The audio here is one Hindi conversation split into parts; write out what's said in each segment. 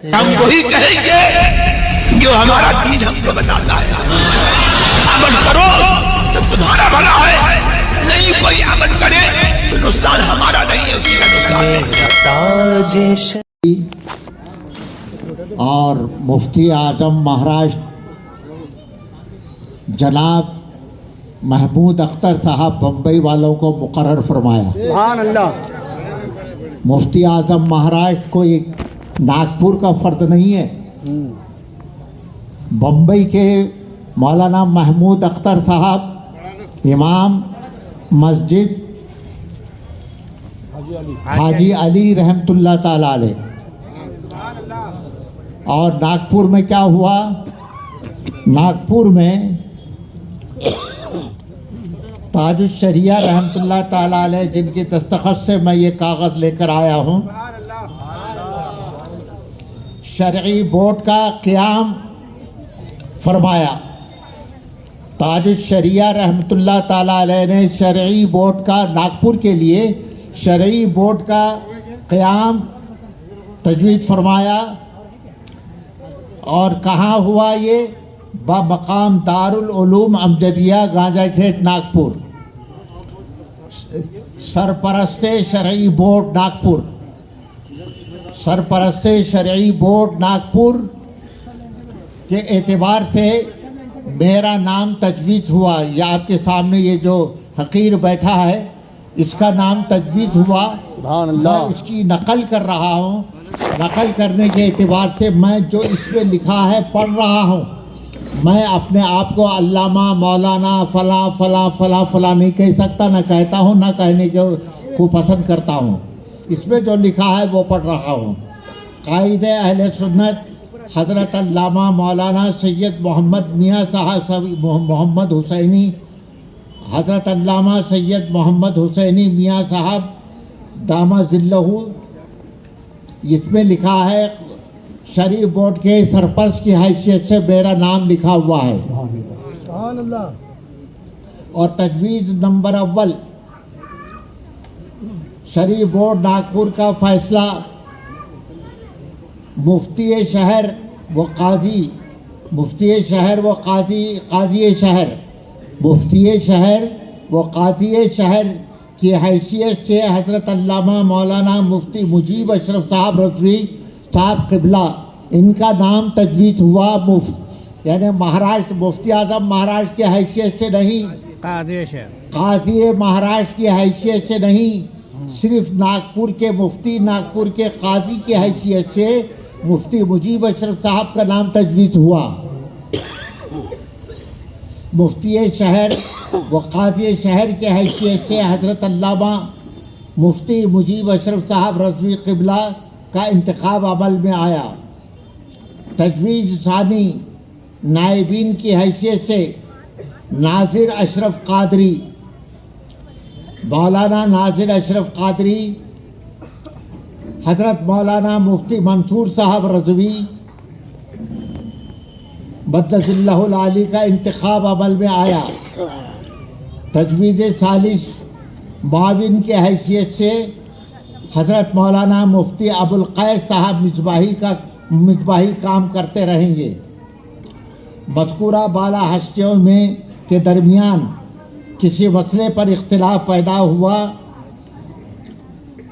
हम वही कहेंगे जो हमारा दीन हमको बताता है। अमल करो तो तुम्हारा भला है, नहीं कोई अमल करे तो नुकसान हमारा नहीं है, उसी का नुकसान है। और मुफ्ती आजम महाराष्ट्र जनाब महमूद अख्तर साहब बम्बई वालों को मुकर्रर फरमाया। सुभान अल्लाह। मुफ्ती आजम महाराष्ट्र कोई नागपुर का फर्द नहीं है। बम्बई के मौलाना महमूद अख्तर साहब इमाम मस्जिद हाजी अली रहमतुल्लाह ताला अलैह। और नागपुर में क्या हुआ, नागपुर में ताजुश शरिया रहमतुल्लाह ताला अलैह जिनकी दस्तखत से मैं ये कागज़ लेकर आया हूँ, शरई बोर्ड का क़याम फरमाया। ताजुश शरिया रहमतुल्लाह ताला अलैह ने शरई बोर्ड का, नागपुर के लिए शरई बोर्ड का क़याम तजवीज़ फरमाया। और कहाँ हुआ ये? बमकाम दारुल उलूम अमजदिया गांजा खेत नागपुर। सरपरस्ते शरई बोर्ड नागपुर, सरपरस्ते शरई बोर्ड नागपुर के एतबार से मेरा नाम तजवीज़ हुआ। या आपके सामने ये जो हकीर बैठा है इसका नाम तजवीज़ हुआ। सुभान अल्लाह। मैं उसकी नकल कर रहा हूँ। नकल करने के एतबार से मैं जो इसमें लिखा है पढ़ रहा हूँ। मैं अपने आप को अल्लामा मौलाना फ़ला फ़ला फ़ला फ़ला नहीं कह सकता, ना कहता हूँ, ना कहने को पसंद करता हूँ। इसमें जो लिखा है वो पढ़ रहा हूँ। कायदे अहले सुन्नत हज़रत अल्लामा मौलाना सैयद मोहम्मद मियाँ साहब मोहम्मद हुसैनी, हज़रत अल्लामा सैयद मोहम्मद हुसैनी मियाँ साहब दामा ज़िल्लहू। इसमें लिखा है शरीफ बोर्ड के सरपंच की हैसियत से मेरा नाम लिखा हुआ है। सुभान अल्लाह। और तजवीज़ नंबर अव्वल शरीफ बोर्ड नागपुर का फैसला मुफ्ती शहर व काजी, मुफ्ती शहर व काजी शहर, मुफ्ती शहर व काजी शहर की हैसियत से हज़रत अल्लामा मौलाना मुफ्ती मुजीब अशरफ साहब रज़वी साहब क़िबला इनका नाम तजवीज़ हुआ। यानी महाराष्ट्र मुफ्ती आज़म महाराष्ट्र की हैसियत से नहीं, काजी महाराष्ट्र की हैसियत से नहीं, सिर्फ नागपुर के मुफ्ती, नागपुर के काजी की हैसियत से मुफ्ती मुजीब अशरफ साहब का नाम तजवीज़ हुआ। मुफ्ती शहर व काजी शहर के हैसियत से हज़रत अल्लामा मुफ्ती मुजीब अशरफ साहब रज़वी क़िबला का इंतखाब अमल में आया। तजवीज़ सानी नायबीन की हैसियत से नाज़िर अशरफ कादरी, मौलाना नाज़िर अशरफ कादरी, हज़रत मौलाना मुफ्ती मंसूर साहब रज़वी बद्दज़िल्लाहुल आली का इंतखाब अमल में आया। तजवीज़ सालिस माविन की हैसियत से हज़रत मौलाना मुफ्ती अबुल कैस साहब मिसबाही काम करते रहेंगे। मज़कूरा बाला हस्तियों में के दरमियान किसी मसले पर इख्तिलाफ पैदा हुआ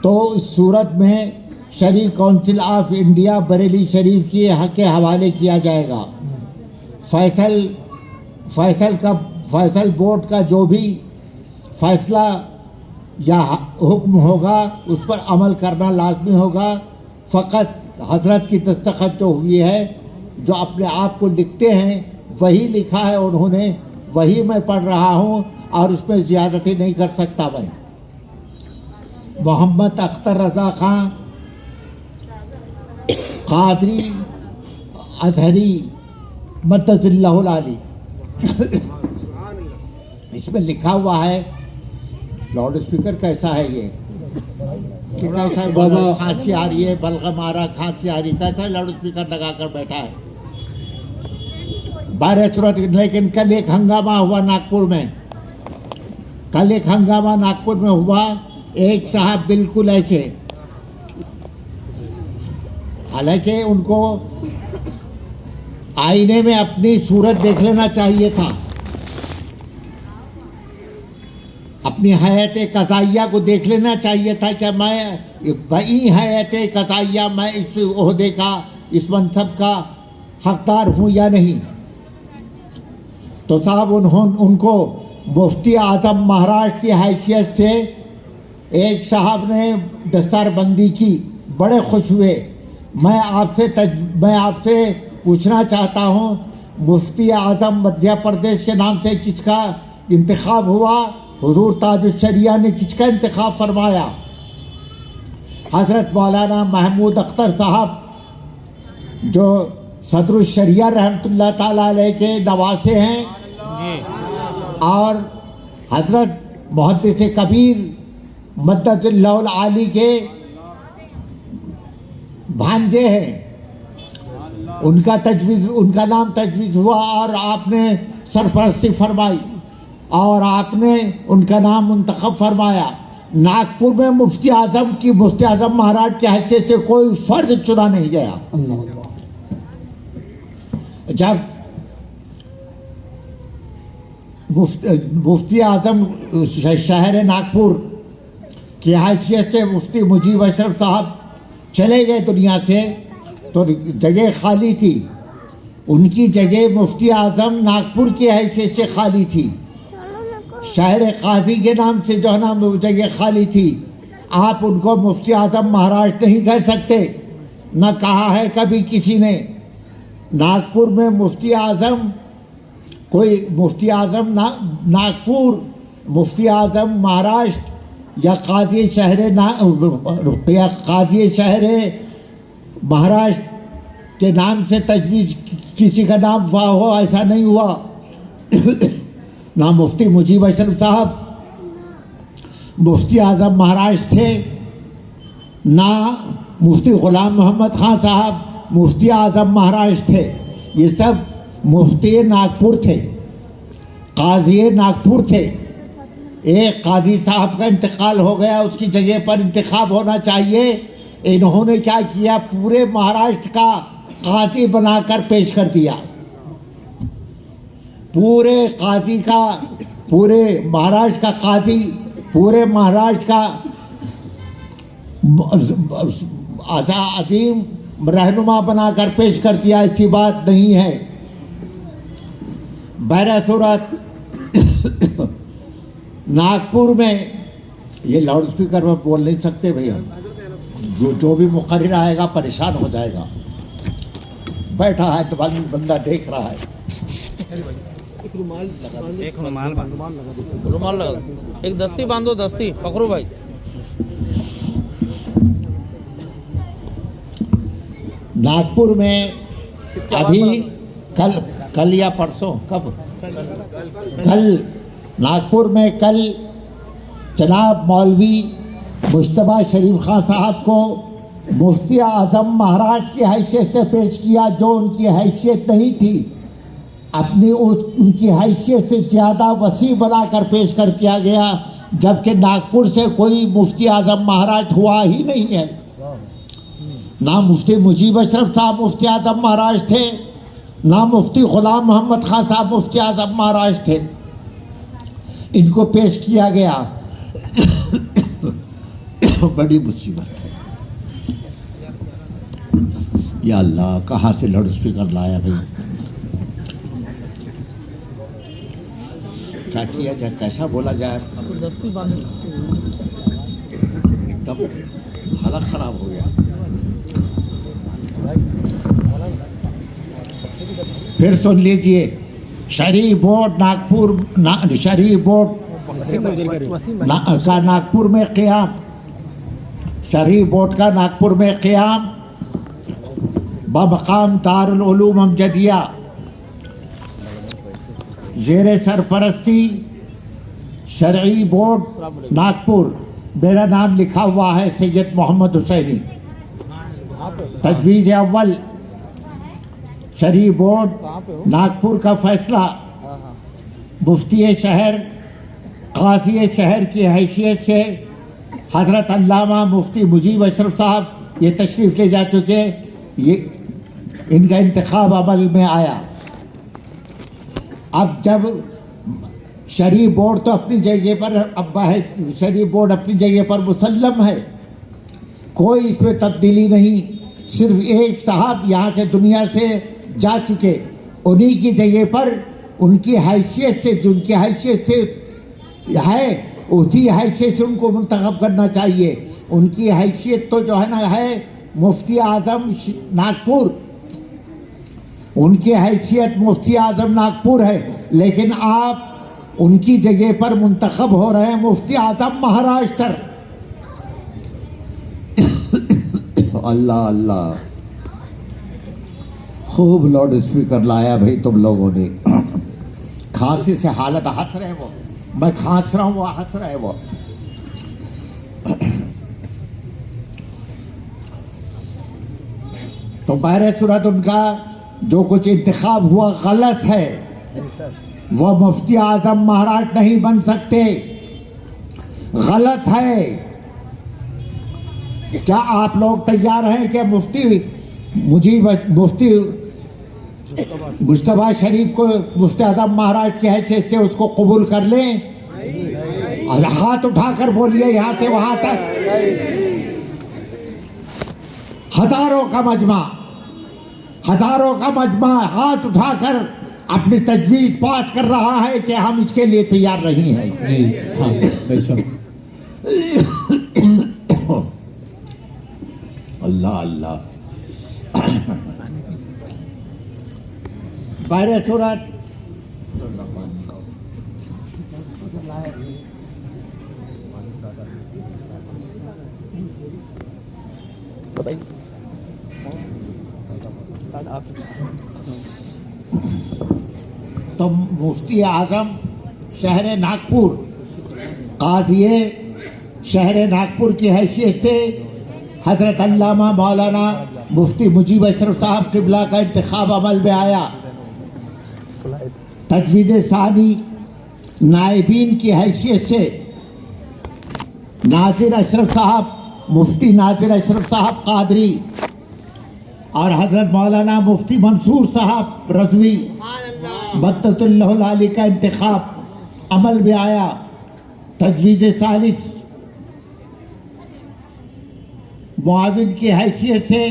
तो इस सूरत में शरीक काउंसिल ऑफ इंडिया बरेली शरीफ के हवाले किया जाएगा। फैसल बोर्ड का जो भी फैसला या हुक्म होगा उस पर अमल करना लाजमी होगा। फ़कत हजरत की दस्तखत जो हुई है, जो अपने आप को लिखते हैं वही लिखा है उन्होंने, वही मैं पढ़ रहा हूँ और उसमें ज़्यादती नहीं कर सकता। मैं मोहम्मद अख्तर रज़ा खां कादरी अजहरी बद्दज़िल्लाहुल आली इसमें लिखा हुआ है। लाउड स्पीकर कैसा है ये कि कैसा है? खांसी आ रही है, बलगम आ रहा, खांसी आ रही, कैसा लाउड स्पीकर लगा कर बैठा है बारह सूरत। लेकिन कल एक हंगामा हुआ नागपुर में, कल एक हंगामा नागपुर में हुआ। एक साहब बिल्कुल ऐसे हालांकि उनको आईने में अपनी सूरत देख लेना चाहिए था, अपनी हयात कज़ाइया को देख लेना चाहिए था कि मैं वही हयात कज़ाइया, मैं इस ओहदे का, इस मनसब का हकदार हूँ या नहीं। तो साहब उनको मुफ्ती आज़म महाराष्ट्र की हैसियत से एक साहब ने दस्तारबंदी की, बड़े खुश हुए। मैं आपसे पूछना चाहता हूँ, मुफ्ती आज़म मध्य प्रदेश के नाम से किसका इंतखाब हुआ? हुजूर ताजुल शरिया ने किसका इंतखाब फरमाया? हज़रत मौलाना महमूद अख्तर साहब, जो सदरुल शरिया रहमतुल्लाह ताला अलैह के नवासे हैं, और हज़रत मुहद्दिस कबीर मद्दतुल्लाहुल आली के भांजे हैं। उनका नाम तजवीज़ हुआ और आपने सरपरस्ती फरमाई और आपने उनका नाम मुंतखब फरमाया। नागपुर में मुफ्ती आज़म महाराज की हैसियत से कोई फर्द चुना नहीं गया। जब मुफ्ती आज़म शहर नागपुर की हैसियत से मुफ्ती मुजीब अशरफ साहब चले गए दुनिया से, तो जगह खाली थी। उनकी जगह मुफ्ती आज़म नागपुर की हैसियत से खाली थी, शहर काजी के नाम से जो है ना जगह खाली थी। आप उनको मुफ्ती आज़म महाराज नहीं कह सकते, न कहा है कभी किसी ने। नागपुर में मुफ्ती आज़म, कोई मुफ्ती आज़म नागपुर, मुफ्ती आज़म महाराष्ट्र या काजी शहर महाराष्ट्र के नाम से तजवीज़ किसी का नाम हो, ऐसा नहीं हुआ। ना मुफ्ती मुजीब अशरफ साहब मुफ्ती आज़म महाराष्ट्र थे, ना मुफ्ती ग़ुलाम मोहम्मद ख़ान साहब मुफ्ती आज़म महाराष्ट्र थे। ये सब मुफ्ती नागपुर थे, काजी नागपुर थे। एक काजी साहब का इंतकाल हो गया, उसकी जगह पर इंतखाब होना चाहिए। इन्होंने क्या किया, पूरे महाराष्ट्र का काजी बनाकर पेश कर दिया। पूरे काजी का, पूरे महाराष्ट्र का काजी, पूरे महाराष्ट्र का अजीम रहनुमा बनाकर पेश कर दिया। ऐसी बात नहीं है। बहर सूरत नागपुर में, ये लाउड स्पीकर में बोल नहीं सकते भैया, जो भी मुकर्रिर आएगा परेशान हो जाएगा। बैठा है तो बंदा देख रहा है। रुमाल लगा, एक दस्ती बांधो, दस्ती फखरू भाई। नागपुर में अभी कल या परसों, कब? कल नागपुर में कल जनाब मौलवी मुश्तबा शरीफ खान साहब को मुफ्ती आज़म महाराज की हैसियत से पेश किया, जो उनकी हैसियत नहीं थी। अपनी उनकी हैसियत से ज़्यादा वसी बनाकर पेश कर दिया गया, जबकि नागपुर से कोई मुफ्ती आज़म महाराज हुआ ही नहीं है। ना मुफ्ती मुजीब अशरफ साहब मुफ्ती आज़म महाराज थे, ना मुफ्ती ग़ुलाम मोहम्मद ख़ान साहब मुफ्ती आज़म महाराज थे। इनको पेश किया गया। बड़ी मुसीबत है। या अल्लाह, कहाँ से लाउड स्पीकर लाया भाई? क्या किया जाए, कैसा बोला जाए? एकदम हालत खराब हो गया। फिर सुन लीजिए, शहरी बोर्ड नागपुर, शहरी बोर्ड का नागपुर में क़याम, शहरी बोर्ड का नागपुर में क़याम बमकाम दारुल उलूम अमजदिया, ज़ेरे सरपरस्ती शरई बोर्ड नागपुर। मेरा नाम लिखा हुआ है सैयद मोहम्मद हुसैनी। तजवीज़ अव्वल शरई बोर्ड नागपुर का फैसला, मुफ्ती शहर, काज़ी शहर की हैसियत से हज़रत अल्लामा मुफ्ती मुजीब अशरफ साहब ये तशरीफ़ ले जा चुके। ये इनका इंतखाब अमल में आया। अब जब शरीफ बोर्ड तो अपनी जगह पर अब्बा है, शरीफ बोर्ड अपनी जगह पर मुसल्लम है, कोई इसमें तब्दीली नहीं। सिर्फ एक साहब यहाँ से दुनिया से जा चुके, उन्हीं की जगह पर उनकी हैसियत से, जिनकी हैसियत से है उसी हैसियत से उनको मुंतखब करना चाहिए। उनकी हैसियत तो जो है ना है मुफ्ती आज़म नागपुर, उनकी हैसियत मुफ्ती आज़म नागपुर है, लेकिन आप उनकी जगह पर मुंतखब हो रहे हैं मुफ्ती आज़म महाराष्ट्र। अल्लाह अल्लाह, खूब लाउड स्पीकर लाया भाई तुम लोगों ने। खांसी से हालत हंस रहे वो, मैं खांस रहा हूँ वो हंस रहे वो। तो बहरे सूरत उनका जो कुछ इंतखाब हुआ गलत है, वह मुफ्ती आज़म महाराष्ट्र नहीं बन सकते, गलत है। क्या आप लोग तैयार हैं कि मुफ्ती मुश्तबा शरीफ को मुफ्ती आज़म महाराज की हैसियत से उसको कबूल कर लें? और हाथ उठाकर बोलिए यहाँ से वहां तक। हजारों का मजमा हाथ उठाकर अपनी तजवीज पास कर रहा है कि हम इसके लिए तैयार नहीं हैं। अल्लाह अल्लाह। बाहर सूरत तो मुफ्ती आज़म शहर नागपुर, काज़ी शहर नागपुर की हैसियत से हज़रत अल्लामा मौलाना मुफ्ती मुजीब अशरफ साहब क़िबला का इंतखाब अमल में आया। तजवीज़ सानी नायबीन की हैसियत से नासिर अशरफ साहब, मुफ्ती नासिर अशरफ साहब कादरी और हज़रत मौलाना मुफ्ती मंसूर साहब रज़वी बत्ततुल्लाह अली का इंतखाब अमल में आया। तजवीज़ सालिस मुआविन की हैसियत से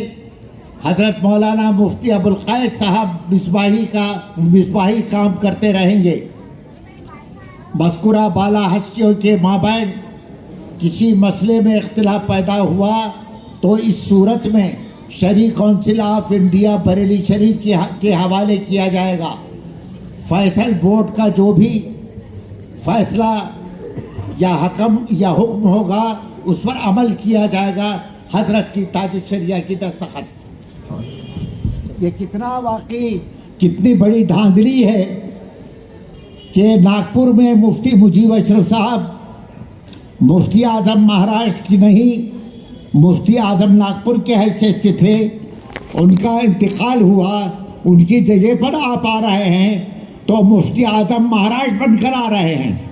हज़रत मौलाना मुफ्ती अबुल क़ैस साहब मिसबाही काम करते रहेंगे। मज़कूरा बाला हस्तियों के माबैन किसी मसले में इख्तिलाफ पैदा हुआ तो इस सूरत में शरीक कौंसिल ऑफ इंडिया बरेली शरीफ के हवाले किया जाएगा। फैसल बोर्ड का जो भी फैसला या हुक्म होगा उस पर अमल किया जाएगा। हजरत की ताजुल शरिया की दस्तखत। ये कितनी बड़ी धांधली है कि नागपुर में मुफ्ती मुजीब अशरफ साहब मुफ्ती आज़म महाराष्ट्र की नहीं, मुफ्ती आज़म नागपुर के हैसियत से थे, उनका इंतकाल हुआ, उनकी जगह पर आप आ रहे हैं तो मुफ्ती आज़म महाराष्ट्र बनकर आ रहे हैं।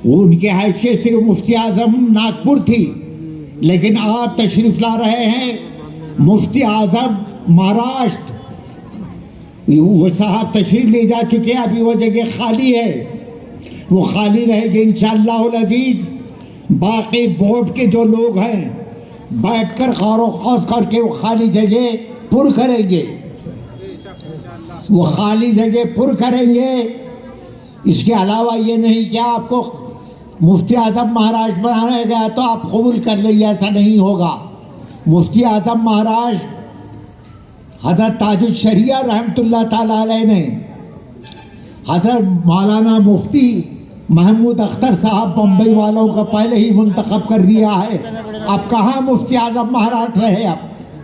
उनके हैसियत सिर्फ मुफ्ती आज़म नागपुर थी, लेकिन आप तशरीफ ला रहे हैं मुफ्ती आज़म महाराष्ट्र। वो साहब तशरीफ ले जा चुके हैं, अभी वो जगह खाली है, वो खाली रहेगी इंशाअल्लाह अज़ीज़। बाकी बोर्ड के जो लोग हैं बैठकर गौर ख़ौस करके वो खाली जगह पुर करेंगे, वो खाली जगह पुर करेंगे। इसके अलावा ये नहीं कि आपको मुफ्ती आज़म महाराष्ट्र बनाया गया तो आप कबूल कर लीजिए, ऐसा नहीं होगा। मुफ्ती आज़म महाराष्ट्र हज़रत ताजुल शरिया रहमतुल्लाह ताला अलैह ने हज़रत मौलाना मुफ्ती महमूद अख्तर साहब बम्बई वालों का पहले ही मुंतखब कर दिया है। अब कहाँ मुफ्ती आज़म महाराष्ट्र रहे, अब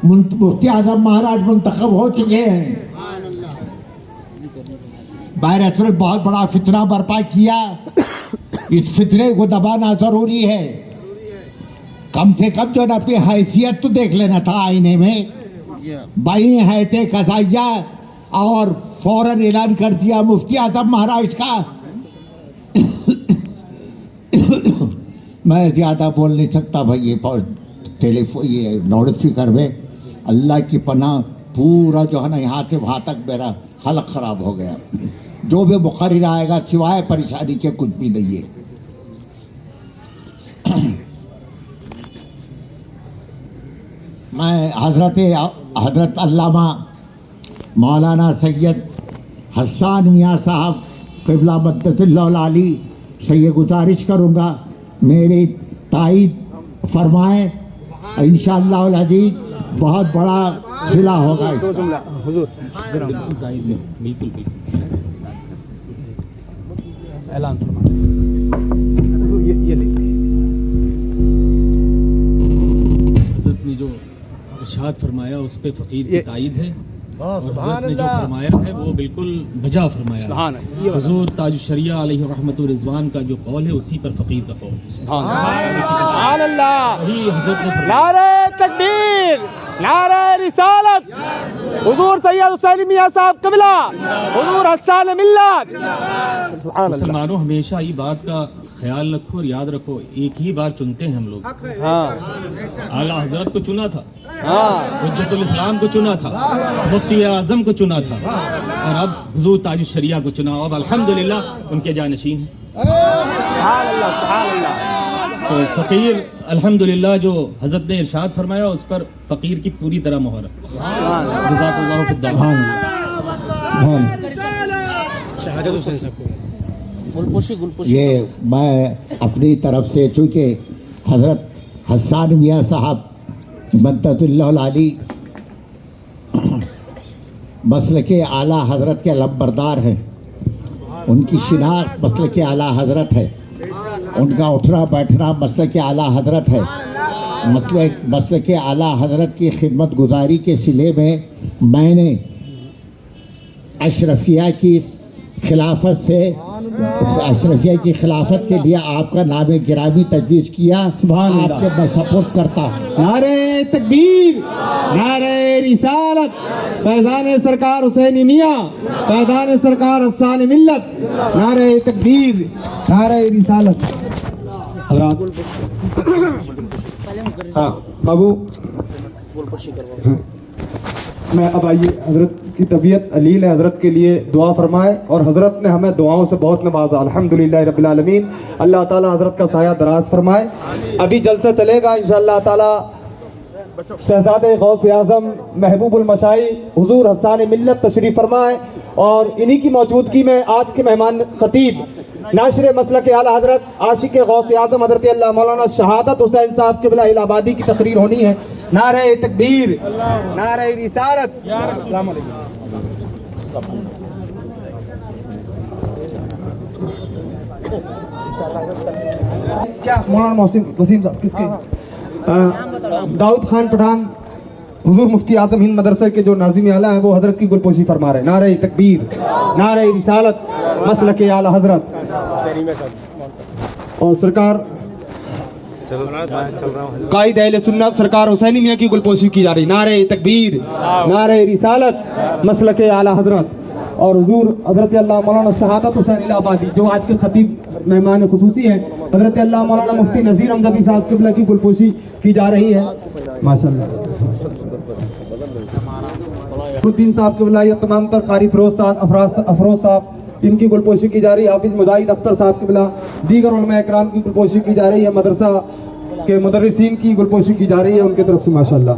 मुफ्ती आज़म महाराष्ट्र मुंतखब हो चुके हैं। बाहर बहुत बड़ा फितना बर्पा किया, इस फितरे को दबाना जरूरी है। कम से कम जो अपनी हैसियत तो देख लेना था आईने में। भाई है थे कसाइया और फौरन ऐलान कर दिया मुफ्ती आज़म महाराज का। मैं ज़्यादा बोल नहीं सकता भाई, ये टेलीफोन ये लाउड स्पीकर में अल्लाह की पनाह, पूरा जो है ना यहाँ से वहाँ तक मेरा हलक ख़राब हो गया। जो भी मुक़र्रिर आएगा सिवाय परेशानी के कुछ भी नहीं है। मैं हज़रत अल्लामा मौलाना सैयद हसन मियाँ साहब क़िबला मद्दतुल्लाह अली से ये गुजारिश करूँगा मेरी तायीद फरमाएँ। इंशाअल्लाह अल अज़ीज़ बहुत बड़ा सिला होगा। दो जुमला हुजूर बिल्कुल ऐलान फरमा हुजूर, ये ले हज़रत ने जो इरशाद फरमाया उस पे फ़कीर की तायीद है। और हज़रत ने जो फरमाया है वो बिल्कुल बजा फरमाया है। हुज़ूर ताजुश शरिया अलैहि रहमतुर रिज़वान का जो कौल है उसी पर फ़कीर का कौल है। सुभान अल्लाह। वही हज़रत ने फरमाया। नारे तकबीर, नारे रिसालत, हुजूर सैयद हुसैन मियां साहब क़िबला, हुजूर हसन मिल्लत। सुभान अल्लाह। मुसलमानों हमेशा ये बात का ख्याल रखो और याद रखो, एक ही बार चुनते हैं हम लोग। आला हज़रत को चुना था, हुज्जतुल इस्लाम को चुना था, मुफ्ती आज़म को चुना था, और अब हुज़ूर ताजुश शरिया को चुना। अब अल्हम्दुलिल्लाह उनके जानशीन हैं। तो फ़कीर अल्हम्दुलिल्लाह जो हज़रत ने इरशाद फरमाया उस पर फ़कीर की पूरी तरह मोहर है। जज़ाकल्लाहु खैर। शहादत हुसैन साहब गुलपोशी ये मैं अपनी तरफ से, चूँकि हज़रत हसन मियाँ साहब मद्दतुल्लाह अली मसल के आला हज़रत के लंबरदार हैं, उनकी शिनाख्त मसल के आला हज़रत है, उनका उठना बैठना मसल के आला हज़रत है। मसल के आला हज़रत की खिदमत गुजारी के सिले में मैंने अशरफिया की खिलाफत से, अशरफिया की खिलाफत के लिए आपका नाम गिरामी तजवीज़ किया। आपके मैं सपोर्ट करता हूँ। नारे तकबीर, नारे रिसालत, फैज़ान सरकार हुसैन मियां, फैज़ान सरकार हसन मिल्लत। नारे तकबीर, नारे रिसालत। हाँ बाबू, मैं अब आइए, हज़रत की तबीयत अलील है, हज़रत के लिए दुआ फरमाए। और हज़रत ने हमें दुआओं से बहुत नवाजा, अल्हम्दुलिल्लाह रब्बिल आलमीन। अल्लाह ताला हज़रत का साया दराज फरमाए। अभी जलसा चलेगा इंशाअल्लाह ताला। शहज़ादे गौस आज़म महबूबुल मशाई हुज़ूर हसन मिल्लत तशरीफ़ फरमाए, और इन्हीं की मौजूदगी में आज के मेहमान खतीब नाशिर मसलक के आला हज़रत आशिक गौस आज़म हज़रत अल्लाह मौलाना शहादत हुसैन साहब क़िबला इलाहाबादी की तकरीर होनी है। नारे तकबीर, नारे रिसालत। अस्सलाम वालेकुम। क्या मौलाना मोहसिन वसीम साहब किसके? दाऊद खान पठान हुजूर मुफ्ती आज़म हिंद मदरसे के जो नाज़िम आला हैं वो हज़रत की गुलपोशी फरमा रहे हैं। नारे तकबीर, नारे रिसालत, मसलक आला हज़रत। और सरकार कायद अहले सुन्नत सरकार हुसैनी मियां की गुलपोशी की जा रही। नारे तकबीर, नारे रिसालत, मसलक आला हज़रत। और हुजूर हज़रत अल्लाह मौलाना शहादत हुसैन इलाहाबादी जो आज के खतीब मेहमान खुसूसी हैं, हज़रत अल्लाह मौलाना मुफ्ती नज़ीर अमजदी साहब क़िबला की गुलपोशी की जा रही है। माशाअल्लाह उद्दीन साहब क़िबला, या तमाम तर कारी फ़िरोज़ साहब, अफरोज़ साहब, इनकी गुलपोशी की जा रही है। हाफिज़ मुजाहिद अख्तर साहब क़िबला, दीगर उलमा इकराम की गुलपोशी की जा रही है। मदरसा के मुदर्रिसीन की गुलपोशी की जा रही है उनकी तरफ से। माशाअल्लाह।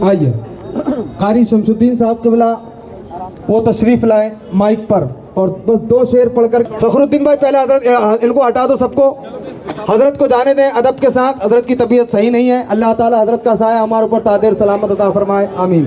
आइए कारी शमसुद्दीन साहब क़िबला वो तशरीफ़ लाए माइक पर, और बस दो शेर पढ़कर। फ़खरुद्दीन भाई पहले हज़रत इनको हटा दो, सबको हज़रत को जाने दें अदब के साथ। हज़रत की तबीयत सही नहीं है। अल्लाह ताला हज़रत का साया हमारे ऊपर तादेर सलामत अता फरमाए। आमीन।